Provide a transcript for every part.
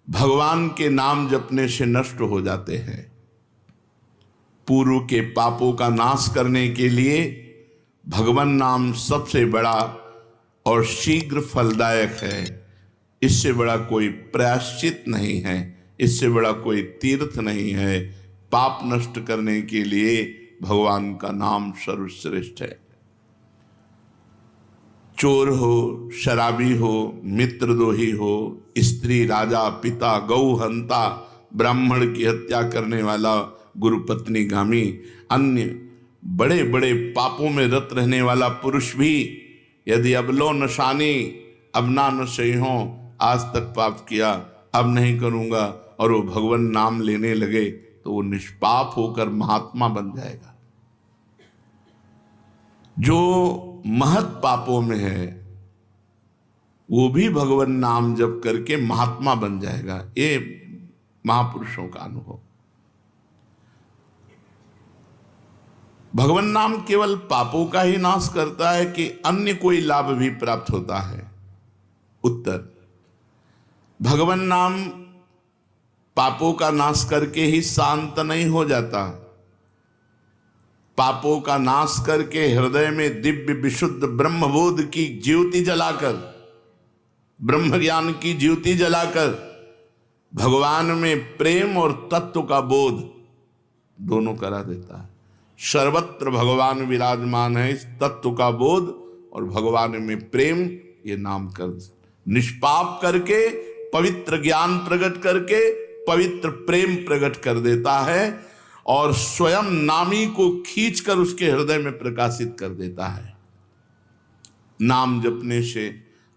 भगवान के नाम जपने से नष्ट हो जाते हैं। पूर्व के पापों का नाश करने के लिए भगवान नाम सबसे बड़ा और शीघ्र फलदायक है। इससे बड़ा कोई प्रायश्चित नहीं है, इससे बड़ा कोई तीर्थ नहीं है। पाप नष्ट करने के लिए भगवान का नाम सर्वश्रेष्ठ है। चोर हो, शराबी हो, मित्रद्रोही हो, स्त्री, राजा, पिता, गौ हंता, ब्राह्मण की हत्या करने वाला, गुरुपत्नी गामी, अन्य बड़े बड़े पापों में रत रहने वाला पुरुष भी यदि अबलो नशानी अब ना नशे हो, आज तक पाप किया अब नहीं करूंगा, और वो भगवान नाम लेने लगे तो वो निष्पाप होकर महात्मा बन जाएगा। जो महत पापों में है वो भी भगवान नाम जप करके महात्मा बन जाएगा। ये महापुरुषों का अनुभव। भगवान नाम केवल पापों का ही नाश करता है कि अन्य कोई लाभ भी प्राप्त होता है? उत्तर, भगवान नाम पापों का नाश करके ही शांत नहीं हो जाता। पापों का नाश करके हृदय में दिव्य विशुद्ध ब्रह्मबोध की ज्योति जलाकर, ब्रह्म ज्ञान की ज्योति जलाकर भगवान में प्रेम और तत्व का बोध दोनों करा देता है। सर्वत्र भगवान विराजमान है। इस तत्व का बोध और भगवान में प्रेम, ये नाम कर निष्पाप करके पवित्र ज्ञान प्रकट करके पवित्र प्रेम प्रकट कर देता है और स्वयं नामी को खींचकर उसके हृदय में प्रकाशित कर देता है। नाम जपने से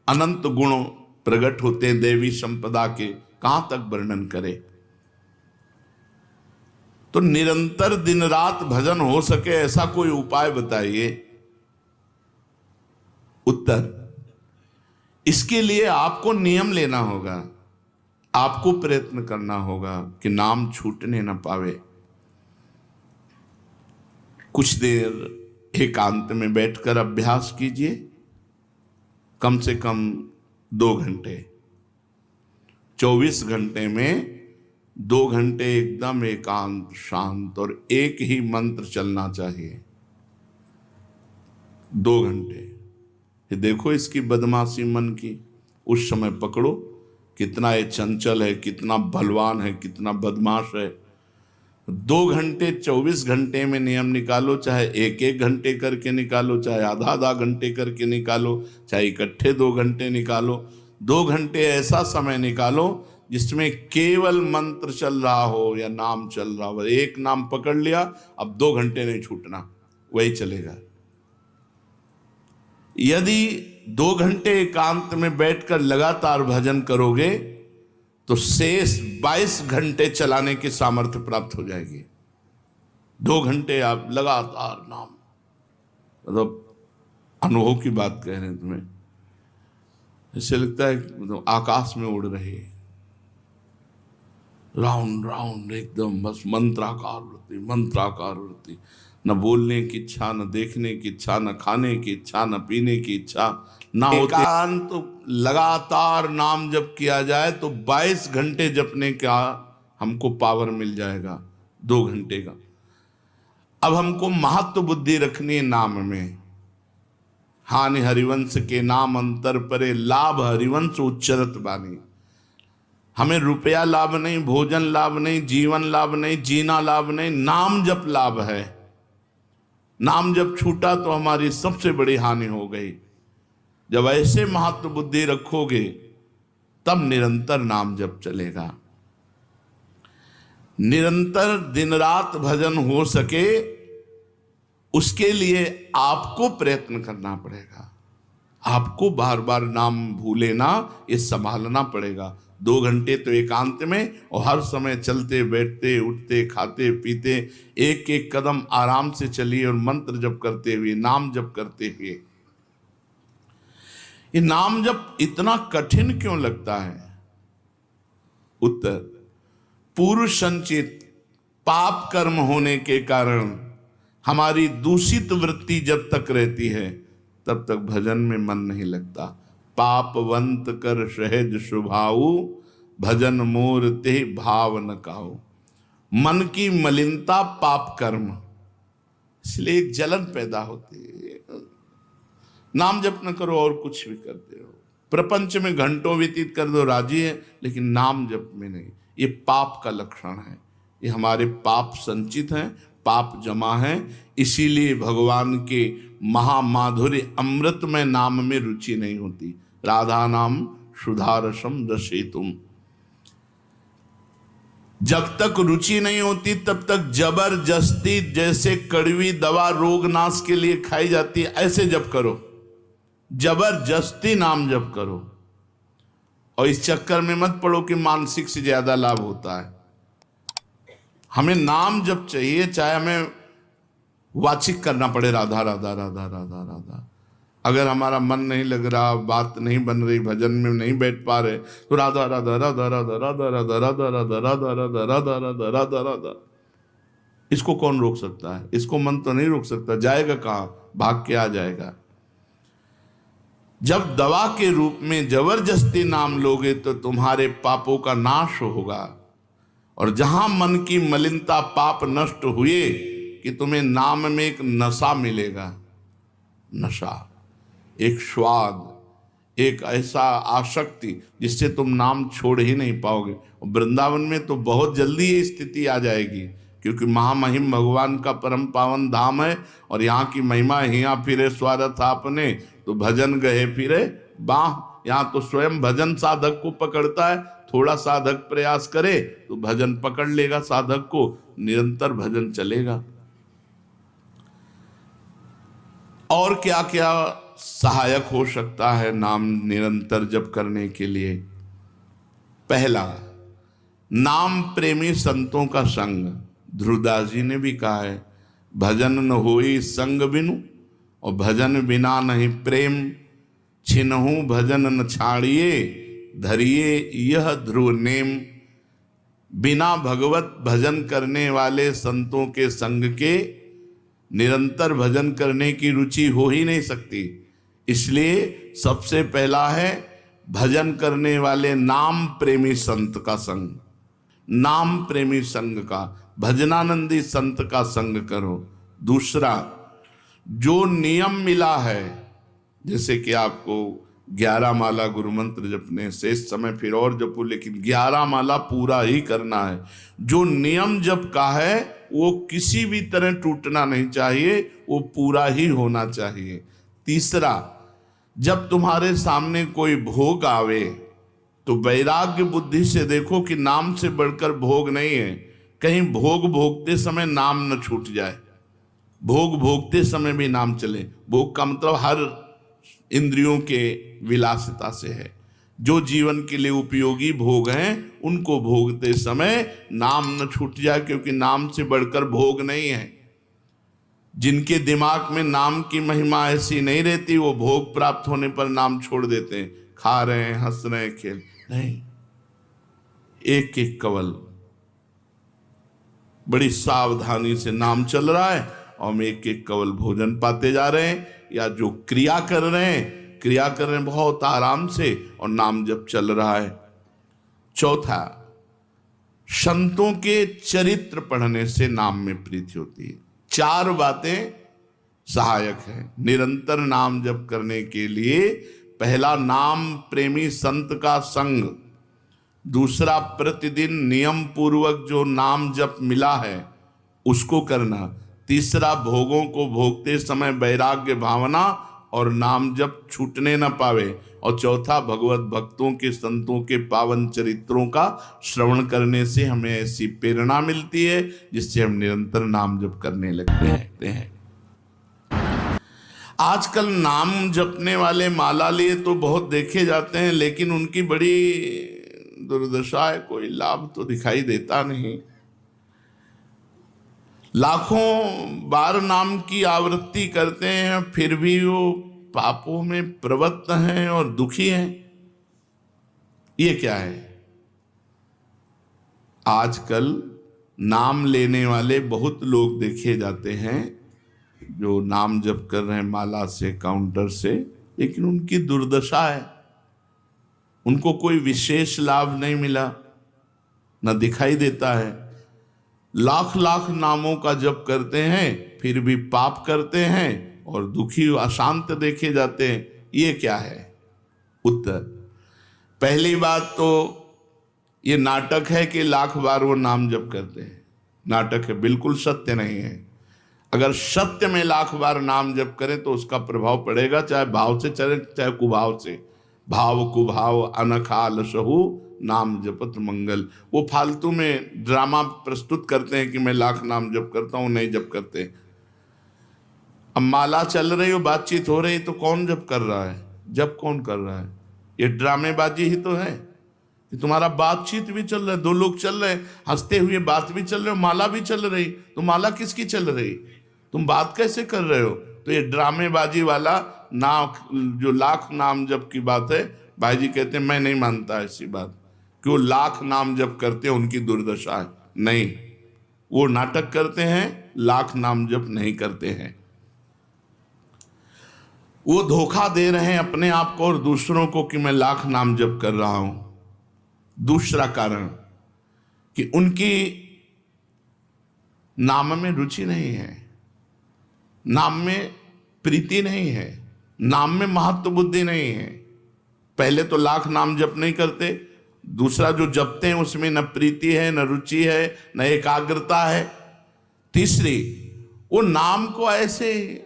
अनंत गुणों प्रकट होते हैं देवी संपदा के, कहां तक वर्णन करें। तो निरंतर दिन रात भजन हो सके ऐसा कोई उपाय बताइए। उत्तर, इसके लिए आपको नियम लेना होगा, आपको प्रयत्न करना होगा कि नाम छूटने न पावे। कुछ देर एकांत में बैठकर अभ्यास कीजिए, कम से कम 2 घंटे। 24 घंटे में 2 घंटे एकदम एकांत शांत और एक ही मंत्र चलना चाहिए। 2 घंटे। ये देखो इसकी बदमाशी मन की, उस समय पकड़ो कितना ये चंचल है, कितना बलवान है, कितना बदमाश है। 2 घंटे 24 घंटे में नियम निकालो, चाहे 1-1 घंटे करके निकालो, चाहे आधा घंटे करके निकालो, चाहे इकट्ठे 2 घंटे निकालो। 2 घंटे ऐसा समय निकालो जिसमें केवल मंत्र चल रहा हो या नाम चल रहा हो। एक नाम पकड़ लिया, अब 2 घंटे नहीं छूटना, वही चलेगा। यदि 2 घंटे एकांत में बैठकर लगातार भजन करोगे तो शेष 22 घंटे चलाने की सामर्थ्य प्राप्त हो जाएगी। 2 घंटे आप लगातार नाम, मतलब अनुभव की बात कह रहे हैं तुम्हें, ऐसे लगता है मतलब आकाश में उड़ रहे, राउंड राउंड एकदम, बस मंत्राकार वृत्ति, न बोलने की इच्छा, न देखने की इच्छा, न खाने की इच्छा, न पीने की इच्छा ना होती। एकांत तो लगातार नाम जप किया जाए तो 22 घंटे जपने का हमको पावर मिल जाएगा, 2 घंटे का। अब हमको महत्व बुद्धि रखनी है नाम में। हानि हरिवंश के नाम अंतर परे, लाभ हरिवंश उच्चरत बानी। हमें रुपया लाभ नहीं, भोजन लाभ नहीं, जीवन लाभ नहीं, जीना लाभ नहीं, नाम जप लाभ है। नाम जब छूटा तो हमारी सबसे बड़ी हानि हो गई। जब ऐसे महत्व बुद्धि रखोगे तब निरंतर नाम जप चलेगा। निरंतर दिन रात भजन हो सके उसके लिए आपको प्रयत्न करना पड़ेगा। आपको बार बार नाम भूले ना, ये संभालना पड़ेगा। 2 घंटे तो एकांत में, और हर समय चलते बैठते उठते खाते पीते एक एक कदम आराम से चलिए और मंत्र जप करते हुए, नाम जप करते हुए। ये नाम जप इतना कठिन क्यों लगता है? उत्तर, पूर्व संचित पाप कर्म होने के कारण हमारी दूषित वृत्ति जब तक रहती है तब तक भजन में मन नहीं लगता। पापवंत कर सहज स्वभाव, भजन मोर ते भाव न काओ। मन की मलिनता पाप कर्म, इसलिए एक जलन पैदा होती है। नाम जप न करो और कुछ भी करते हो, प्रपंच में घंटों व्यतीत कर दो राजी है, लेकिन नाम जप में नहीं। ये पाप का लक्षण है, ये हमारे पाप संचित हैं, पाप जमा है। इसीलिए भगवान के महामाधुर्य अमृत में नाम में रुचि नहीं होती। राधा नाम सुधारसम रसेतुम, जब तक रुचि नहीं होती तब तक जबरदस्ती, जैसे कड़वी दवा रोग नाश के लिए खाई जाती है, ऐसे जप करो, जबरदस्ती नाम जप करो। और इस चक्कर में मत पड़ो कि मानसिक से ज्यादा लाभ होता है। हमें नाम जप चाहिए, चाहे हमें वाचिक करना पड़े राधा राधा राधा राधा राधा। अगर हमारा मन नहीं लग रहा, बात नहीं बन रही, भजन में नहीं बैठ पा रहे, तो राधा राधा राधा राधा राधा राधा राधा राधा राधा राधा राधा राधा राधा राधा। इसको कौन रोक सकता है? इसको मन तो नहीं रोक सकता, जाएगा कहां, भाग के आ जाएगा। जब दवा के रूप में जबरदस्ती नाम लोगे तो तुम्हारे पापों का नाश होगा। और जहां मन की मलिनता पाप नष्ट हुए कि तुम्हें नाम में एक नशा मिलेगा, नशा, एक स्वाद, एक ऐसा आसक्ति जिससे तुम नाम छोड़ ही नहीं पाओगे। और वृंदावन में तो बहुत जल्दी ये स्थिति आ जाएगी, क्योंकि महामहिम भगवान का परम पावन धाम है। और यहाँ की महिमा, हिया फिरे स्वारथ आपने, तो भजन गए फिरे बाह। यहाँ तो स्वयं भजन साधक को पकड़ता है। थोड़ा साधक प्रयास करे तो भजन पकड़ लेगा साधक को, निरंतर भजन चलेगा। और क्या क्या सहायक हो सकता है नाम निरंतर जप करने के लिए? पहला, नाम प्रेमी संतों का संग। ध्रुवदास जी ने भी कहा है, भजन न होई संग बिनु, और भजन बिना नहीं प्रेम। छिनहु भजन न छाड़िए, धरिए यह ध्रुव नेम। बिना भगवत भजन करने वाले संतों के संग के निरंतर भजन करने की रुचि हो ही नहीं सकती। इसलिए सबसे पहला है भजन करने वाले नाम प्रेमी संत का संग। नाम प्रेमी संग का, भजनानंदी संत का संग करो। दूसरा, जो नियम मिला है, जैसे कि आपको 11 माला गुरु मंत्र जपने, शेष समय फिर और जपो, लेकिन 11 माला पूरा ही करना है। जो नियम जप का है वो किसी भी तरह टूटना नहीं चाहिए, वो पूरा ही होना चाहिए। तीसरा, जब तुम्हारे सामने कोई भोग आवे तो वैराग्य बुद्धि से देखो कि नाम से बढ़कर भोग नहीं है। कहीं भोग भोगते समय नाम न छूट जाए, भोग भोगते समय भी नाम चले। भोग का मतलब हर इंद्रियों के विलासिता से है। जो जीवन के लिए उपयोगी भोग हैं उनको भोगते समय नाम न छूट जाए, क्योंकि नाम से बढ़कर भोग नहीं है। जिनके दिमाग में नाम की महिमा ऐसी नहीं रहती, वो भोग प्राप्त होने पर नाम छोड़ देते हैं। खा रहे हैं, हंस रहे हैं, खेल नहीं, एक एक कवल बड़ी सावधानी से नाम चल रहा है और हम एक एक कवल भोजन पाते जा रहे हैं। या जो क्रिया कर रहे हैं बहुत आराम से और नाम जप चल रहा है। चौथा, संतों के चरित्र पढ़ने से नाम में प्रीति होती है। 4 बातें सहायक हैं निरंतर नाम जप करने के लिए। पहला, नाम प्रेमी संत का संग। दूसरा, प्रतिदिन नियम पूर्वक जो नाम जप मिला है उसको करना। तीसरा, भोगों को भोगते समय वैराग्य भावना और नाम जप छूटने न पावे। और चौथा, भगवत भक्तों के संतों के पावन चरित्रों का श्रवण करने से हमें ऐसी प्रेरणा मिलती है जिससे हम निरंतर नाम जप करने लगते हैं। आजकल नाम जपने वाले माला लिए तो बहुत देखे जाते हैं, लेकिन उनकी बड़ी दुर्दशा है, कोई लाभ तो दिखाई देता नहीं। लाखों बार नाम की आवृत्ति करते हैं, फिर भी वो पापों में प्रवृत्त हैं और दुखी हैं। ये क्या है? आजकल नाम लेने वाले बहुत लोग देखे जाते हैं जो नाम जप कर रहे हैं माला से, काउंटर से, लेकिन उनकी दुर्दशा है। उनको कोई विशेष लाभ नहीं मिला, न दिखाई देता है। लाख लाख नामों का जप करते हैं फिर भी पाप करते हैं और दुखी अशांत देखे जाते हैं। ये क्या है? उत्तर, पहली बात तो ये नाटक है कि लाख बार वो नाम जप करते हैं। नाटक है, बिल्कुल सत्य नहीं है। अगर सत्य में लाख बार नाम जप करें तो उसका प्रभाव पड़ेगा, चाहे भाव से चले चाहे कुभाव से। भाव कुभाव अनखाल सहु नाम जपत मंगल। वो फालतू में ड्रामा प्रस्तुत करते हैं कि मैं लाख नाम जप करता हूं, नहीं जप करते। अब माला चल रही हो, बातचीत हो रही, तो कौन जप कर रहा है? जप कौन कर रहा है? ये ड्रामेबाजी ही तो है कि तुम्हारा बातचीत भी चल रहा है, दो लोग चल रहे हैं, हंसते हुए बात भी चल रहे हो, माला भी चल रही। तो माला किसकी चल रही? तुम बात कैसे कर रहे हो? तो ये ड्रामेबाजी वाला जो लाख नाम जप की बात है, भाई जी कहते हैं मैं नहीं मानता ऐसी बात कि वो लाख नाम जप करते हैं उनकी दुर्दशा है। नहीं, वो नाटक करते हैं, लाख नाम जप नहीं करते हैं। वो धोखा दे रहे हैं अपने आप को और दूसरों को कि मैं लाख नाम जप कर रहा हूं। दूसरा कारण कि उनकी नाम में रुचि नहीं है, नाम में प्रीति नहीं है, नाम में महत्व बुद्धि नहीं है। पहले तो लाख नाम जप नहीं करते, दूसरा जो जपते हैं उसमें न प्रीति है, न रुचि है, न एकाग्रता है। तीसरी, वो नाम को ऐसे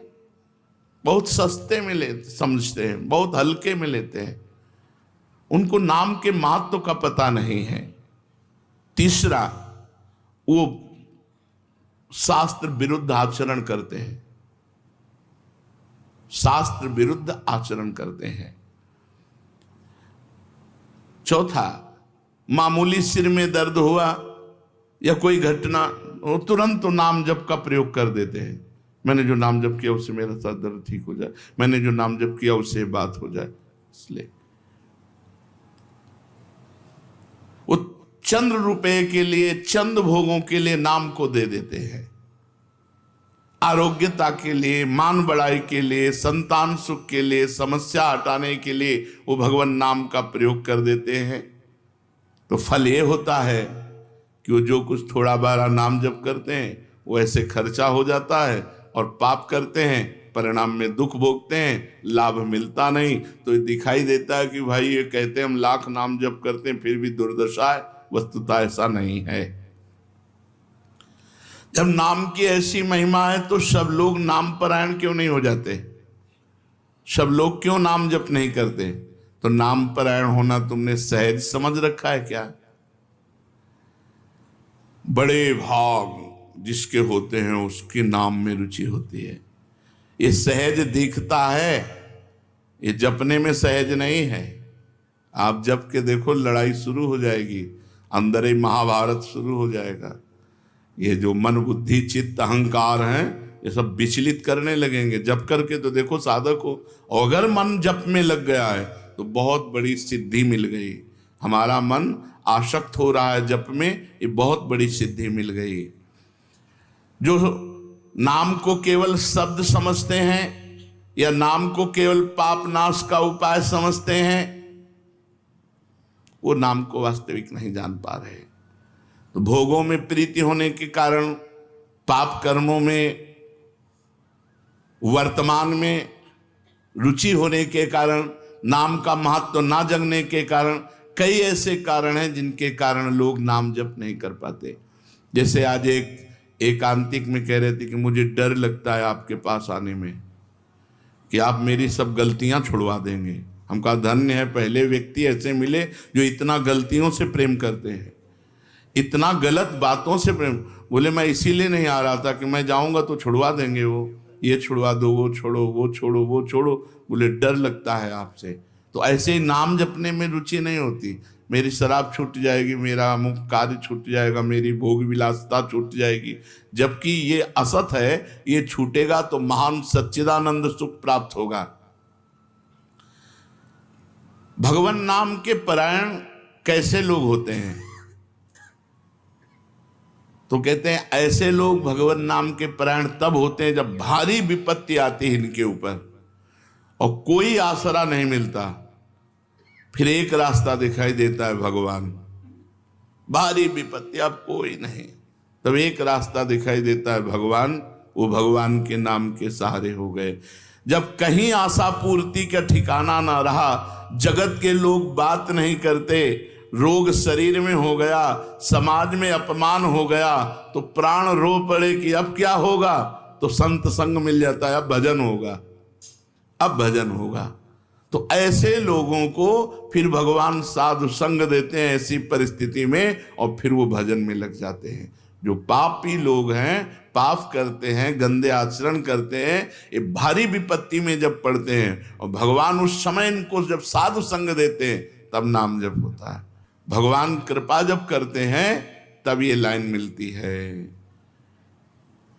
बहुत सस्ते में समझते हैं, बहुत हल्के में लेते हैं, उनको नाम के महत्व का पता नहीं है। तीसरा, वो शास्त्र विरुद्ध आचरण करते हैं, शास्त्र विरुद्ध आचरण करते हैं। चौथा, मामूली सिर में दर्द हुआ या कोई घटना, वो तुरंत तो नाम जप का प्रयोग कर देते हैं। मैंने जो नाम जप किया उससे मेरा सर दर्द ठीक हो जाए, मैंने जो नाम जप किया उससे बात हो जाए। इसलिए वो चंद्र रुपए के लिए, चंद भोगों के लिए नाम को दे देते हैं। आरोग्यता के लिए, मान बढ़ाई के लिए, संतान सुख के लिए, समस्या हटाने के लिए वो भगवान नाम का प्रयोग कर देते हैं। तो फल ये होता है कि वो जो कुछ थोड़ा बारा नाम जप करते हैं वो ऐसे खर्चा हो जाता है, और पाप करते हैं, परिणाम में दुख भोगते हैं, लाभ मिलता नहीं। तो दिखाई देता है कि भाई ये कहते हैं हम लाख नाम जप करते हैं फिर भी दुर्दशा है। वस्तुतः ऐसा नहीं है। जब नाम की ऐसी महिमा है तो सब लोग नाम परायण क्यों नहीं हो जाते? सब लोग क्यों नाम जप नहीं करते? तो नाम परायण होना तुमने सहज समझ रखा है क्या? बड़े भाग जिसके होते हैं उसके नाम में रुचि होती है। ये सहज दिखता है, ये जपने में सहज नहीं है। आप जप के देखो, लड़ाई शुरू हो जाएगी, अंदर ही महाभारत शुरू हो जाएगा। ये जो मन बुद्धि चित्त अहंकार हैं ये सब विचलित करने लगेंगे। जप करके तो देखो साधक हो, और अगर मन जप में लग गया है तो बहुत बड़ी सिद्धि मिल गई। हमारा मन आसक्त हो रहा है जप में, ये बहुत बड़ी सिद्धि मिल गई। जो नाम को केवल शब्द समझते हैं या नाम को केवल पाप नाश का उपाय समझते हैं, वो नाम को वास्तविक नहीं जान पा रहे। तो भोगों में प्रीति होने के कारण, पाप कर्मों में वर्तमान में रुचि होने के कारण, नाम का महत्व ना जगने के कारण, कई ऐसे कारण हैं जिनके कारण लोग नाम जप नहीं कर पाते। जैसे आज एक एकांतिक में कह रहे थे कि मुझे डर लगता है आपके पास आने में कि आप मेरी सब गलतियां छुड़वा देंगे। हम कहा धन्य है, पहले व्यक्ति ऐसे मिले जो इतना गलतियों से प्रेम करते हैं, इतना गलत बातों से प्रेम। बोले मैं इसीलिए नहीं आ रहा था कि मैं जाऊंगा तो छुड़वा देंगे, वो ये छुड़वा दो, वो छोड़ो, वो छोड़ो, वो छोड़ो। बोले डर लगता है आपसे। तो ऐसे ही नाम जपने में रुचि नहीं होती। मेरी शराब छूट जाएगी, मेरा अमुक कार्य छूट जाएगा, मेरी भोग विलासता छूट जाएगी। जबकि ये असत है, ये छूटेगा तो महान सच्चिदानंद सुख प्राप्त होगा। भगवान नाम के परायण कैसे लोग होते हैं? तो कहते हैं ऐसे लोग भगवान नाम के परायण तब होते हैं जब भारी विपत्ति आती है इनके ऊपर और कोई आसरा नहीं मिलता। फिर एक रास्ता दिखाई देता है भगवान, भारी विपत्ति, अब कोई नहीं, तब एक रास्ता दिखाई देता है भगवान, वो भगवान के नाम के सहारे हो गए। जब कहीं आशा पूर्ति का ठिकाना ना रहा, जगत के लोग बात नहीं करते, रोग शरीर में हो गया, समाज में अपमान हो गया, तो प्राण रो पड़े कि अब क्या होगा, तो संत संग मिल जाता है, अब भजन होगा, अब भजन होगा। तो ऐसे लोगों को फिर भगवान साधु संग देते हैं ऐसी परिस्थिति में, और फिर वो भजन में लग जाते हैं। जो पापी लोग हैं, पाप करते हैं, गंदे आचरण करते हैं, ये भारी विपत्ति में जब पड़ते हैं और भगवान उस समय इनको जब साधु संग देते हैं, तब नाम जप होता है। भगवान कृपा जब करते हैं तब ये लाइन मिलती है,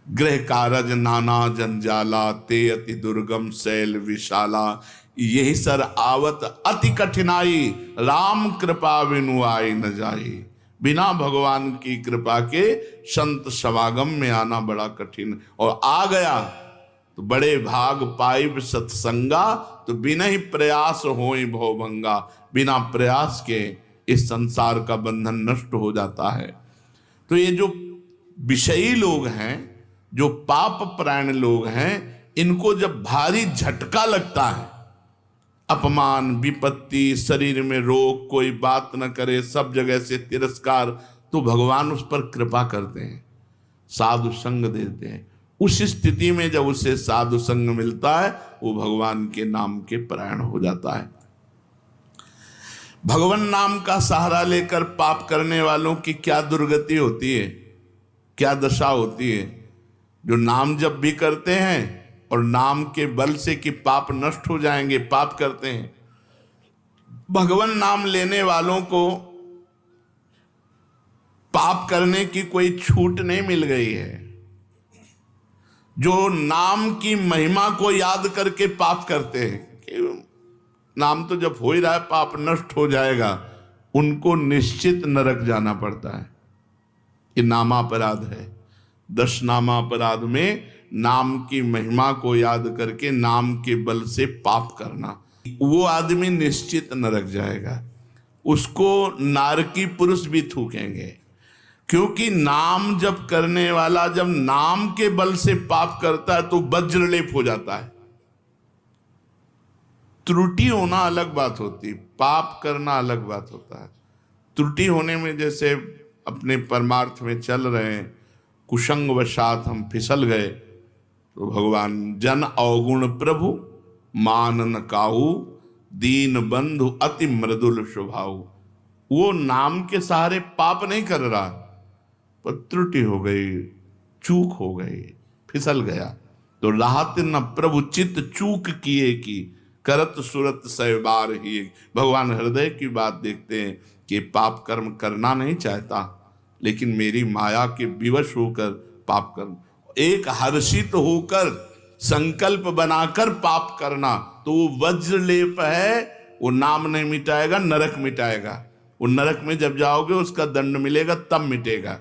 गृह कारज नाना जंजाला, ते अति दुर्गम शैल विशाला, यही सर आवत अति कठिनाई, राम कृपा बिनु आई न जाई। बिना भगवान की कृपा के संत समागम में आना बड़ा कठिन, और आ गया तो बड़े भाग पाइब सत्संगा, तो बिना ही प्रयास होई भवभंगा, बिना प्रयास के इस संसार का बंधन नष्ट हो जाता है। तो ये जो विषयी लोग हैं, जो पाप प्राण लोग हैं, इनको जब भारी झटका लगता है, अपमान विपत्ति, शरीर में रोग, कोई बात न करे, सब जगह से तिरस्कार, तो भगवान उस पर कृपा करते हैं, साधु संग देते हैं। उस स्थिति में जब उसे साधु संग मिलता है, वो भगवान के नाम के परायण हो जाता है। भगवान नाम का सहारा लेकर पाप करने वालों की क्या दुर्गति होती है, क्या दशा होती है। जो नाम जब भी करते हैं और नाम के बल से कि पाप नष्ट हो जाएंगे, पाप करते हैं। भगवान नाम लेने वालों को पाप करने की कोई छूट नहीं मिल गई है। जो नाम की महिमा को याद करके पाप करते हैं कि नाम तो जब हो ही रहा है, पाप नष्ट हो जाएगा, उनको निश्चित नरक जाना पड़ता है। ये नामापराध है। 10 नामापराध में नाम की महिमा को याद करके नाम के बल से पाप करना, वो आदमी निश्चित नरक जाएगा। उसको नारकी पुरुष भी थूकेंगे, क्योंकि नाम जप करने वाला जब नाम के बल से पाप करता है तो वज्रलेप हो जाता है। त्रुटि होना अलग बात होती, पाप करना अलग बात होता है। त्रुटि होने में, जैसे अपने परमार्थ में चल रहे हैं, कुसंग वशात हम फिसल गए, तो भगवान जन अवगुण प्रभु मानन काहू, दीन बंधु अति मृदुल स्वभाव। वो नाम के सहारे पाप नहीं कर रहा, पर त्रुटि हो गई, चूक हो गई, फिसल गया। तो राहत न प्रभु चित्त चूक किए की, करत सुरत सहबार ही। भगवान हृदय की बात देखते हैं कि पाप कर्म करना नहीं चाहता, लेकिन मेरी माया के विवश होकर पाप कर्म, एक हर्षित होकर संकल्प बनाकर पाप करना, तो वो वज्रलेप है। वो नाम नहीं मिटाएगा, नरक मिटाएगा। वो नरक में जब जाओगे उसका दंड मिलेगा, तब मिटेगा।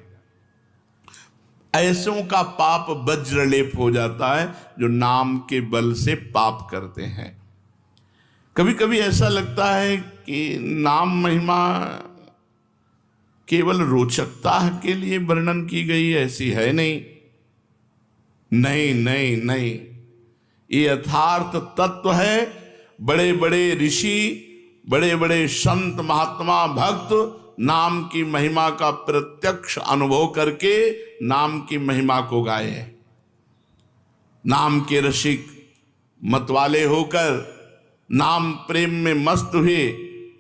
ऐसों का पाप वज्रलेप हो जाता है जो नाम के बल से पाप करते हैं। कभी कभी ऐसा लगता है कि नाम महिमा केवल रोचकता के लिए वर्णन की गई है, ऐसी है नहीं। नहीं नहीं नहीं, ये यथार्थ तत्व है। बड़े बड़े ऋषि, बड़े बड़े संत महात्मा भक्त नाम की महिमा का प्रत्यक्ष अनुभव करके नाम की महिमा को गाए हैं। नाम के रसिक मतवाले होकर नाम प्रेम में मस्त हुए,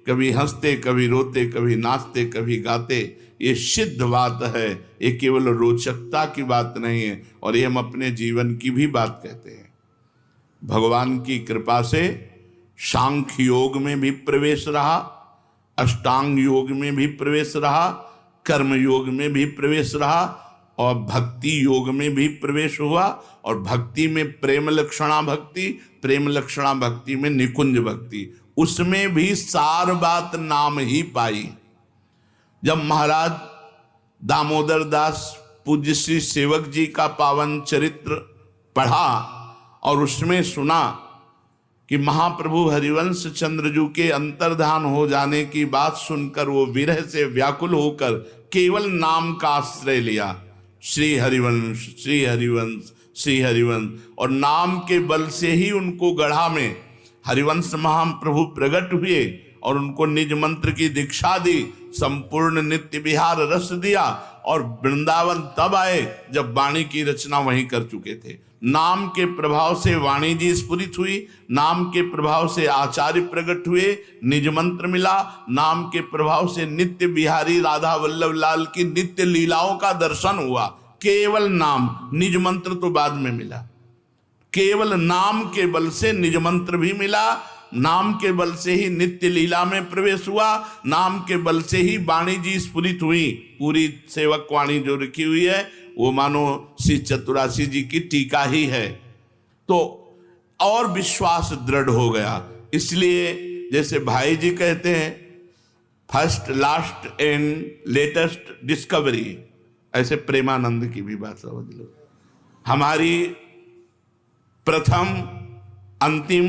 कभी हंसते, कभी रोते, कभी नाचते, कभी गाते। ये सिद्ध बात है, ये केवल रोचकता की बात नहीं है, और ये हम अपने जीवन की भी बात कहते हैं। भगवान की कृपा से सांख्य योग में भी प्रवेश रहा, अष्टांग योग में भी प्रवेश रहा, कर्म योग में भी प्रवेश रहा, और भक्ति योग में भी प्रवेश हुआ। और भक्ति में प्रेम लक्षणा भक्ति, प्रेम लक्षणा भक्ति में निकुंज भक्ति, उसमें भी सार बात नाम ही पाई। जब महाराज दामोदर दास पूज्य श्री सेवक जी का पावन चरित्र पढ़ा और उसमें सुना कि महाप्रभु हरिवंश चंद्रजू के अंतर्धान हो जाने की बात सुनकर वो विरह से व्याकुल होकर केवल नाम का आश्रय लिया, श्री हरिवंश श्री हरिवंश श्री हरिवंश, और नाम के बल से ही उनको गढ़ा में हरिवंश महाप्रभु प्रकट हुए और उनको निज मंत्र की दीक्षा दी, संपूर्ण नित्य विहार रस दिया, और वृंदावन तब आए जब वाणी की रचना वहीं कर चुके थे। नाम के प्रभाव से वाणी जी स्फुरित हुई, नाम के प्रभाव से आचार्य प्रकट हुए, निज मंत्र मिला, नाम के प्रभाव से नित्य बिहारी राधा वल्लभ लाल की नित्य लीलाओं का दर्शन हुआ। केवल नाम, निज मंत्र तो बाद में मिला, केवल नाम के बल से निज मंत्र भी मिला, नाम के बल से ही नित्य लीला में प्रवेश हुआ, नाम के बल से ही वाणी जी स्फुरित हुई। पूरी सेवक वाणी जो लिखी हुई है वो मानो श्री चतुरासी जी की टीका ही है, तो और विश्वास दृढ़ हो गया। इसलिए जैसे भाई जी कहते हैं first last and latest discovery, ऐसे प्रेमानंद की भी बात समझ लो। हमारी प्रथम अंतिम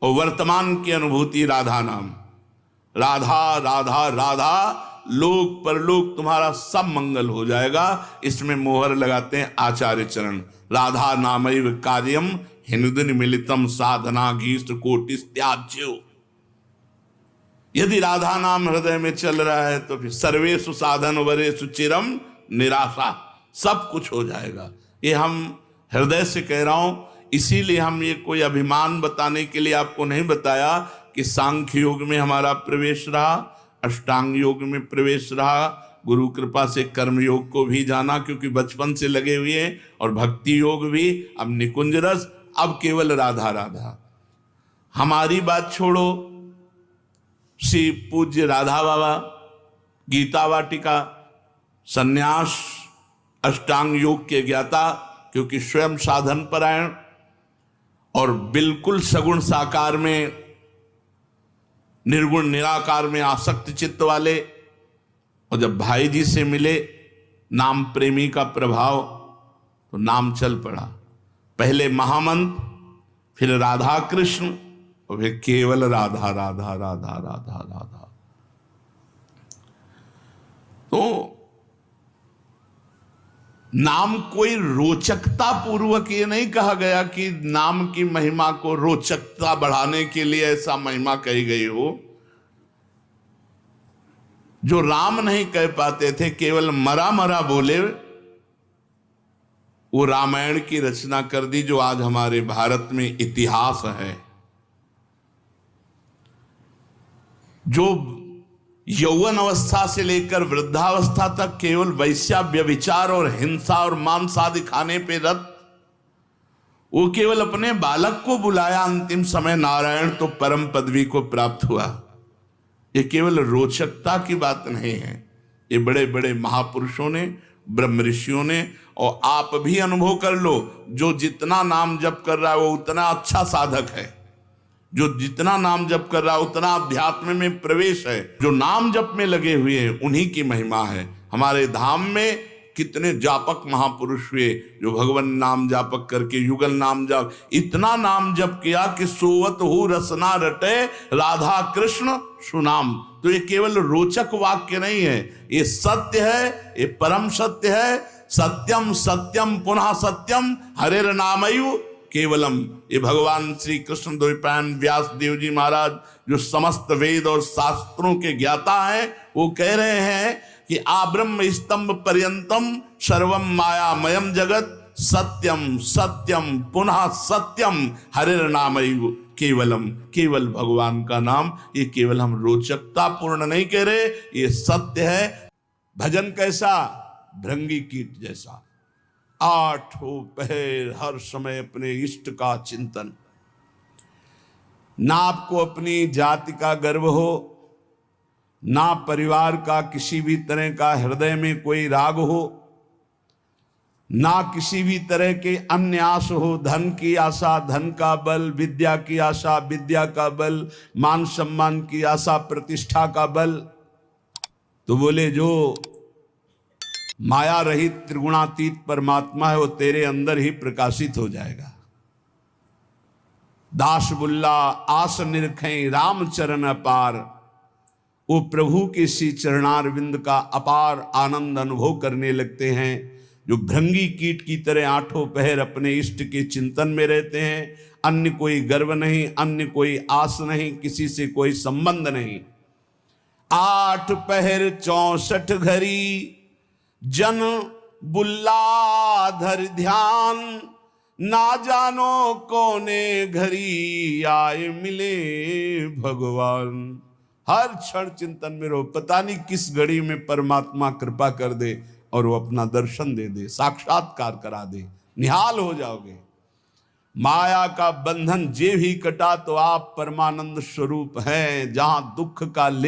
और वर्तमान की अनुभूति राधा नाम, राधा राधा राधा, लोक परलोक तुम्हारा सब मंगल हो जाएगा। इसमें मोहर लगाते हैं आचार्य चरण, राधा नामैव कार्यम हिंदुन मिलितम साधना गीष्ट कोटिस त्याज्यो। यदि राधा नाम हृदय में चल रहा है तो फिर सर्वेषु साधन वरेषु चिरम निराशा, सब कुछ हो जाएगा। ये हम हृदय से कह रहा हूं, इसीलिए हम ये कोई अभिमान बताने के लिए आपको नहीं बताया कि सांख्य योग में हमारा प्रवेश रहा, अष्टांग योग में प्रवेश रहा, गुरु कृपा से कर्म योग को भी जाना क्योंकि बचपन से लगे हुए हैं, और भक्ति योग भी, अब निकुंज रस, अब केवल राधा राधा। हमारी बात छोड़ो, श्री पूज्य राधा बाबा गीता वाटिका सन्यास अष्टांग योग के ज्ञाता, क्योंकि स्वयं साधन परायण और बिल्कुल सगुण साकार में, निर्गुण निराकार में आसक्त चित्त वाले, और जब भाई जी से मिले नाम प्रेमी का प्रभाव, तो नाम चल पड़ा। पहले महामंत्र, फिर राधा कृष्ण, और फिर केवल राधा राधा राधा राधा राधा। तो नाम कोई रोचकता पूर्वक ये नहीं कहा गया कि नाम की महिमा को रोचकता बढ़ाने के लिए ऐसा महिमा कही गई हो। जो राम नहीं कह पाते थे, केवल मरा मरा बोले, वो रामायण की रचना कर दी, जो आज हमारे भारत में इतिहास है। जो यौवन अवस्था से लेकर वृद्धावस्था तक केवल वैश्या व्यभिचार और हिंसा और मांस आदि खाने पे रत, वो केवल अपने बालक को बुलाया अंतिम समय, नारायण तो परम पदवी को प्राप्त हुआ। ये केवल रोचकता की बात नहीं है, ये बड़े बड़े महापुरुषों ने, ब्रह्म ऋषियों ने, और आप भी अनुभव कर लो, जो जितना नाम जप कर रहा है वो उतना अच्छा साधक है, जो जितना नाम जप कर रहा है उतना अध्यात्म में प्रवेश है। जो नाम जप में लगे हुए हैं उन्हीं की महिमा है। हमारे धाम में कितने जापक महापुरुष हुए जो भगवान नाम जापक करके युगल नाम जाप, इतना नाम जप किया कि सोवत हो रसना रटे राधा कृष्ण सुनाम। तो ये केवल रोचक वाक्य नहीं है, ये सत्य है, ये परम सत्य है। सत्यम सत्यम पुनः सत्यम हरेर नामयु केवलम। ये भगवान श्री कृष्ण द्वैपायन व्यास देव जी महाराज, जो समस्त वेद और शास्त्रों के ज्ञाता हैं, वो कह रहे हैं कि आब्रह्म स्तंभ पर्यंतम सर्वम मायामयम जगत सत्यम सत्यम पुनः सत्यम हरेर नामयु केवलम। केवल भगवान का नाम, ये केवल हम रोचकता पूर्ण नहीं कह रहे, ये सत्य है। भजन कैसा? भृंगी कीट जैसा, आठों पहर हर समय अपने इष्ट का चिंतन। ना आपको अपनी जाति का गर्व हो, ना परिवार का किसी भी तरह का हृदय में कोई राग हो, ना किसी भी तरह के अन्य आस हो। धन की आशा, धन का बल, विद्या की आशा, विद्या का बल, मान सम्मान की आशा, प्रतिष्ठा का बल। तो बोले जो माया रहित त्रिगुणातीत परमात्मा है वो तेरे अंदर ही प्रकाशित हो जाएगा। दास बुल्ला आस निरखें राम चरण अपार। वो प्रभु के श्री चरणारविंद का अपार आनंद अनुभव करने लगते हैं। जो भृंगी कीट की तरह आठों पहर अपने इष्ट के चिंतन में रहते हैं, अन्य कोई गर्व नहीं, अन्य कोई आस नहीं, किसी से कोई संबंध नहीं। 8 पहर 64 घड़ी जन बुल्ला धर ध्यान, ना जानो कौने घड़ी आए मिले भगवान। हर क्षण चिंतन में रहो, पता नहीं किस घड़ी में परमात्मा कृपा कर दे और वो अपना दर्शन दे दे, साक्षात्कार करा दे, निहाल हो जाओगे। माया का बंधन जे भी कटा तो आप परमानंद स्वरूप हैं। जहां दुख का ले